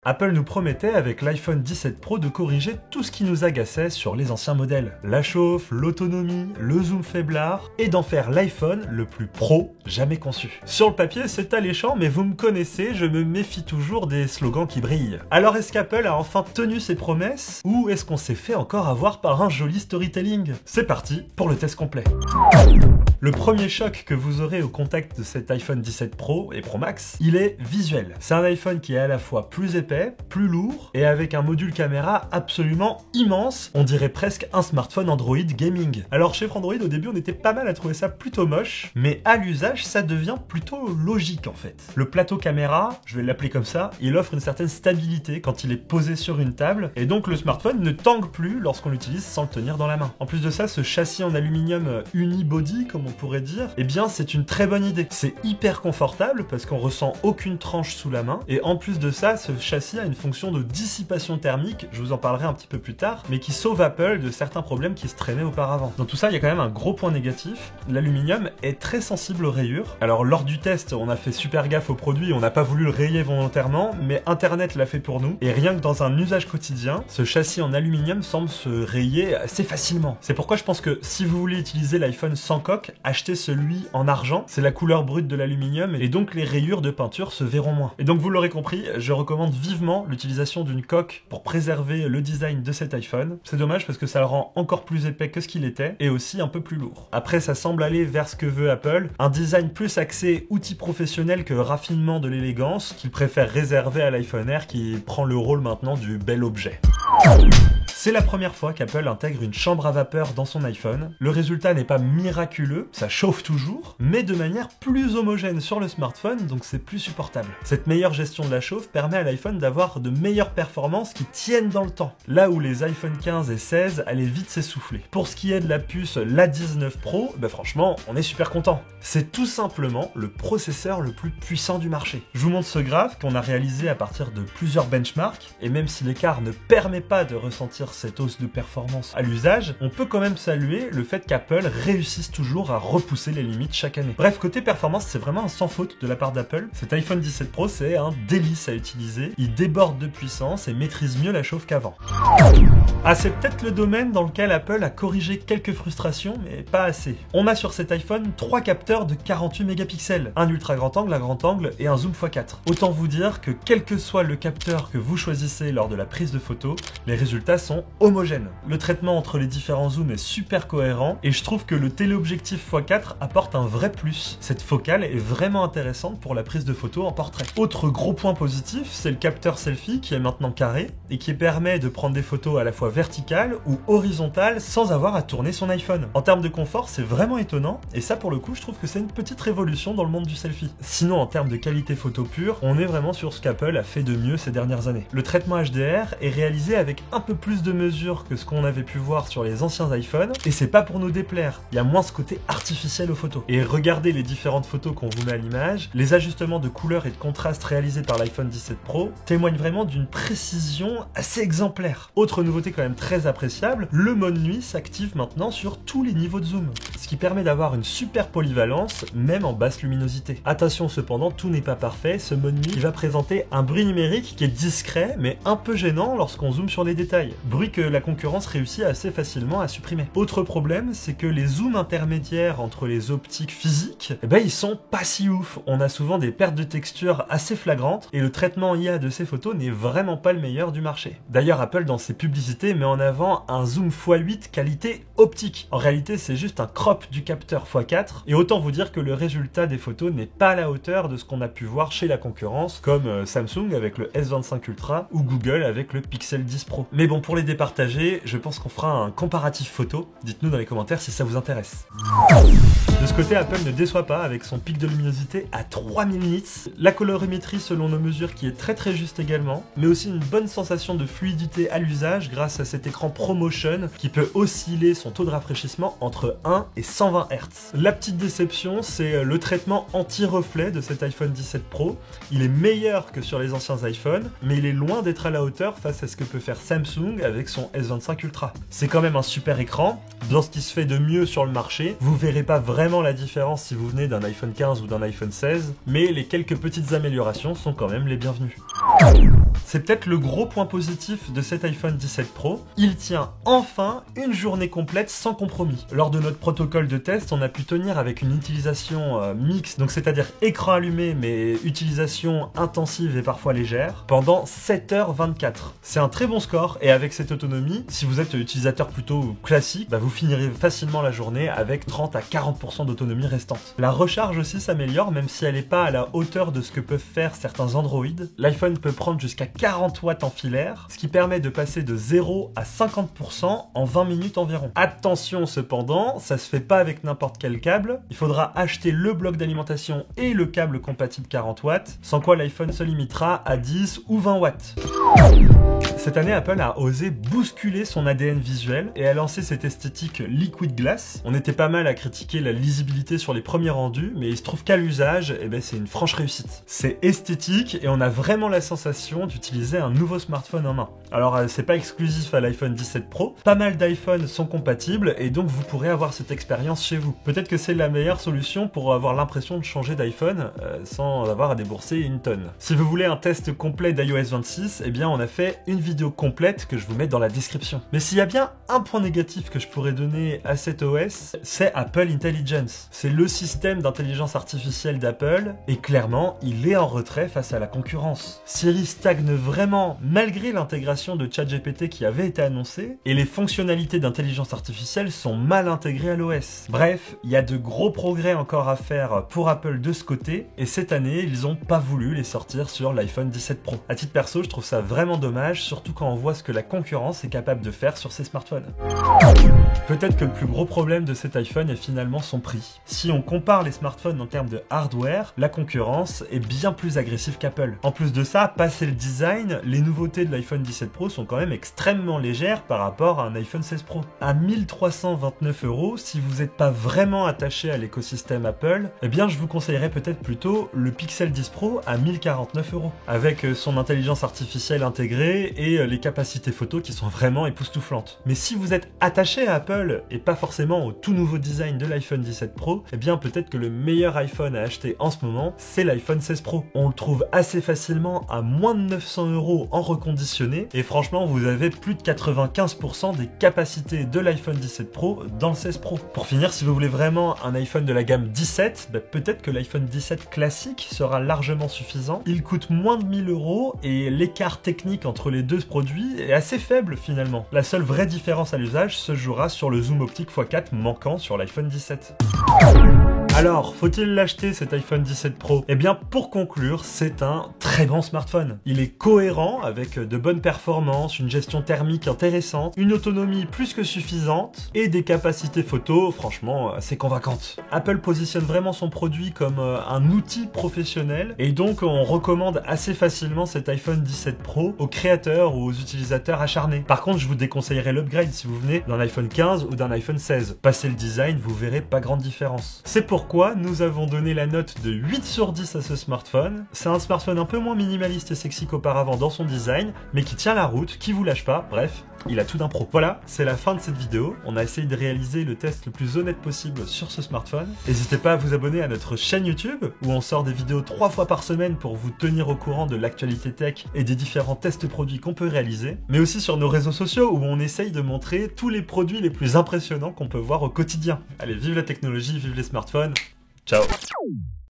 Apple nous promettait avec l'iPhone 17 Pro de corriger tout ce qui nous agaçait sur les anciens modèles. La chauffe, l'autonomie, le zoom faiblard, et d'en faire l'iPhone le plus pro jamais conçu. Sur le papier, c'est alléchant, mais vous me connaissez, je me méfie toujours des slogans qui brillent. Alors est-ce qu'Apple a enfin tenu ses promesses, ou est-ce qu'on s'est fait encore avoir par un joli storytelling? C'est parti pour le test complet. Le premier choc que vous aurez au contact de cet iPhone 17 Pro et Pro Max, il est visuel. C'est un iPhone qui est à la fois plus épais, plus lourd, et avec un module caméra absolument immense, on dirait presque un smartphone Android gaming. Alors chez Android, au début, on était pas mal à trouver ça plutôt moche, mais à l'usage, ça devient plutôt logique en fait. Le plateau caméra, je vais l'appeler comme ça, il offre une certaine stabilité quand il est posé sur une table, et donc le smartphone ne tangue plus lorsqu'on l'utilise sans le tenir dans la main. En plus de ça, ce châssis en aluminium unibody, comme on pourrait dire, eh bien c'est une très bonne idée. C'est hyper confortable parce qu'on ressent aucune tranche sous la main, et en plus de ça, ce châssis a une fonction de dissipation thermique, je vous en parlerai un petit peu plus tard, mais qui sauve Apple de certains problèmes qui se traînaient auparavant. Dans tout ça, il y a quand même un gros point négatif, l'aluminium est très sensible aux rayures. Alors lors du test, on a fait super gaffe au produit, on n'a pas voulu le rayer volontairement, mais Internet l'a fait pour nous, et rien que dans un usage quotidien, ce châssis en aluminium semble se rayer assez facilement. C'est pourquoi je pense que si vous voulez utiliser l'iPhone sans coque, achetez celui en argent, c'est la couleur brute de l'aluminium, et donc les rayures de peinture se verront moins. Et donc vous l'aurez compris, je recommande vivement l'utilisation d'une coque pour préserver le design de cet iPhone. C'est dommage parce que ça le rend encore plus épais que ce qu'il était, et aussi un peu plus lourd. Après, ça semble aller vers ce que veut Apple, un design plus axé outil professionnel que raffinement de l'élégance, qu'il préfère réserver à l'iPhone Air qui prend le rôle maintenant du bel objet. C'est la première fois qu'Apple intègre une chambre à vapeur dans son iPhone. Le résultat n'est pas miraculeux, ça chauffe toujours, mais de manière plus homogène sur le smartphone, donc c'est plus supportable. Cette meilleure gestion de la chauffe permet à l'iPhone d'avoir de meilleures performances qui tiennent dans le temps, là où les iPhone 15 et 16 allaient vite s'essouffler. Pour ce qui est de la puce l'A19 Pro, franchement, on est super content. C'est tout simplement le processeur le plus puissant du marché. Je vous montre ce graphe qu'on a réalisé à partir de plusieurs benchmarks, et même si l'écart ne permet pas de ressentir cette hausse de performance à l'usage, on peut quand même saluer le fait qu'Apple réussisse toujours à repousser les limites chaque année. Bref, côté performance, c'est vraiment un sans faute de la part d'Apple. Cet iPhone 17 Pro, c'est un délice à utiliser. Il déborde de puissance et maîtrise mieux la chauffe qu'avant. Ah, c'est peut-être le domaine dans lequel Apple a corrigé quelques frustrations, mais pas assez. On a sur cet iPhone 3 capteurs de 48 mégapixels, un ultra grand angle à grand angle et un zoom x4. Autant vous dire que quel que soit le capteur que vous choisissez lors de la prise de photo, les résultats sont homogènes. Le traitement entre les différents zooms est super cohérent, et je trouve que le téléobjectif x4 apporte un vrai plus. Cette focale est vraiment intéressante pour la prise de photos en portrait. Autre gros point positif, c'est le capteur selfie qui est maintenant carré, et qui permet de prendre des photos à la fois verticales ou horizontales sans avoir à tourner son iPhone. En termes de confort, c'est vraiment étonnant, et ça pour le coup, je trouve que c'est une petite révolution dans le monde du selfie. Sinon, en termes de qualité photo pure, on est vraiment sur ce qu'Apple a fait de mieux ces dernières années. Le traitement HDR est réalisé avec un peu plus de mesures que ce qu'on avait pu voir sur les anciens iPhones, et c'est pas pour nous déplaire, il y a moins ce côté artificiel aux photos. Et regardez les différentes photos qu'on vous met à l'image, les ajustements de couleur et de contraste réalisés par l'iPhone 17 Pro témoignent vraiment d'une précision assez exemplaire. Autre nouveauté quand même très appréciable, le mode nuit s'active maintenant sur tous les niveaux de zoom, ce qui permet d'avoir une super polyvalence, même en basse luminosité. Attention cependant, tout n'est pas parfait, ce mode nuit va présenter un bruit numérique qui est discret, mais un peu gênant lorsqu'on zoome sur les détails. Bruit que la concurrence réussit assez facilement à supprimer. Autre problème, c'est que les zooms intermédiaires entre les optiques physiques, ils sont pas si ouf. On a souvent des pertes de texture assez flagrantes, et le traitement IA de ces photos n'est vraiment pas le meilleur du marché. D'ailleurs, Apple dans ses publicités met en avant un zoom x8 qualité optique. En réalité, c'est juste un crop du capteur x4, et autant vous dire que le résultat des photos n'est pas à la hauteur de ce qu'on a pu voir chez la concurrence, comme Samsung avec le S25 Ultra ou Google avec le Pixel 10 Pro. Mais bon, pour les départager, je pense qu'on fera un comparatif photo. Dites-nous dans les commentaires si ça vous intéresse. De ce côté, Apple ne déçoit pas avec son pic de luminosité à 3000 nits, la colorimétrie selon nos mesures qui est très juste également, mais aussi une bonne sensation de fluidité à l'usage grâce à cet écran ProMotion qui peut osciller son taux de rafraîchissement entre 1 et 120 Hz. La petite déception, c'est le traitement anti-reflet de cet iPhone 17 Pro. Il est meilleur que sur les anciens iPhones, mais il est loin d'être à la hauteur face à ce que peut faire Samsung avec son S25 Ultra. C'est quand même un super écran, dans ce qui se fait de mieux sur le marché. Vous verrez pas vraiment la différence si vous venez d'un iPhone 15 ou d'un iPhone 16, mais les quelques petites améliorations sont quand même les bienvenues. C'est peut-être le gros point positif de cet iPhone 17 Pro, il tient enfin une journée complète sans compromis. Lors de notre protocole de test, on a pu tenir avec une utilisation mixte, donc c'est-à-dire écran allumé mais utilisation intensive et parfois légère, pendant 7h24. C'est un très bon score et avec cette autonomie, si vous êtes utilisateur plutôt classique, vous finirez facilement la journée avec 30 à 40% d'autonomie restante. La recharge aussi s'améliore, même si elle n'est pas à la hauteur de ce que peuvent faire certains Android. L'iPhone peut prendre jusqu'à 40 watts en filaire, ce qui permet de passer de 0 à 50% en 20 minutes environ. Attention cependant, ça se fait pas avec n'importe quel câble, il faudra acheter le bloc d'alimentation et le câble compatible 40 watts, sans quoi l'iPhone se limitera à 10 ou 20 watts. Cette année, Apple a osé bousculer son ADN visuel et a lancé cette esthétique liquid glass. On était pas mal à critiquer la lisibilité sur les premiers rendus, mais il se trouve qu'à l'usage, c'est une franche réussite. C'est esthétique et on a vraiment la sensation d'utiliser un nouveau smartphone en main. Alors, c'est pas exclusif à l'iPhone 17 Pro, pas mal d'iPhones sont compatibles et donc vous pourrez avoir cette expérience chez vous. Peut-être que c'est la meilleure solution pour avoir l'impression de changer d'iPhone sans avoir à débourser une tonne. Si vous voulez un test complet d'iOS 26, on a fait une vidéo complète que je vous mets dans la description. Mais s'il y a bien un point négatif que je pourrais donner à cet OS, c'est Apple Intelligence. C'est le système d'intelligence artificielle d'Apple et clairement, il est en retrait face à la concurrence. Siri stagne vraiment malgré l'intégration de ChatGPT qui avait été annoncée et les fonctionnalités d'intelligence artificielle sont mal intégrées à l'OS. Bref, il y a de gros progrès encore à faire pour Apple de ce côté et cette année, ils n'ont pas voulu les sortir sur l'iPhone 17 Pro. À titre perso, je trouve ça vraiment dommage, surtout quand on voit ce que la concurrence est capable de faire sur ces smartphones. Peut-être que le plus gros problème de cet iPhone est finalement son prix. Si on compare les smartphones en termes de hardware, la concurrence est bien plus agressive qu'Apple. En plus de ça, passé le design, les nouveautés de l'iPhone 17 Pro sont quand même extrêmement légères par rapport à un iPhone 16 Pro. À 1329 €, si vous n'êtes pas vraiment attaché à l'écosystème Apple, je vous conseillerais peut-être plutôt le Pixel 10 Pro à 1049 €, avec son intelligence artificielle intégrée et les capacités photo qui sont vraiment époustouflantes. Mais si vous êtes attaché à Apple et pas forcément au tout nouveau design de l'iPhone 17 Pro, peut-être que le meilleur iPhone à acheter en ce moment, c'est l'iPhone 16 Pro. On le trouve assez facilement à moins de 900 € en reconditionné et franchement, vous avez plus de 95% des capacités de l'iPhone 17 Pro dans le 16 Pro. Pour finir, si vous voulez vraiment un iPhone de la gamme 17, peut-être que l'iPhone 17 classique sera largement suffisant. Il coûte moins de 1000 € et l'écart technique entre les deux produits est assez faible finalement. La seule vraie différence à l'usage se jouera sur le zoom optique x4 manquant sur l'iPhone 17. Alors, faut-il l'acheter cet iPhone 17 Pro ? Pour conclure, c'est un très bon smartphone. Il est cohérent avec de bonnes performances, une gestion thermique intéressante, une autonomie plus que suffisante et des capacités photo, franchement, assez convaincantes. Apple positionne vraiment son produit comme un outil professionnel et donc on recommande assez facilement cet iPhone 17 Pro aux créateurs ou aux utilisateurs acharnés. Par contre, je vous déconseillerais l'upgrade si vous venez d'un iPhone 15 ou d'un iPhone 16. Passé le design, vous verrez pas grande différence. C'est pourquoi nous avons donné la note de 8 sur 10 à ce smartphone. C'est un smartphone un peu moins minimaliste et sexy qu'auparavant dans son design, mais qui tient la route, qui vous lâche pas, bref, il a tout d'un pro. Voilà, c'est la fin de cette vidéo. On a essayé de réaliser le test le plus honnête possible sur ce smartphone. N'hésitez pas à vous abonner à notre chaîne YouTube, où on sort des vidéos 3 fois par semaine pour vous tenir au courant de l'actualité tech et des différents tests produits qu'on peut réaliser, mais aussi sur nos réseaux sociaux, où on essaye de montrer tous les produits les plus impressionnants qu'on peut voir au quotidien. Allez, vive la technologie, vive les smartphones. Ciao.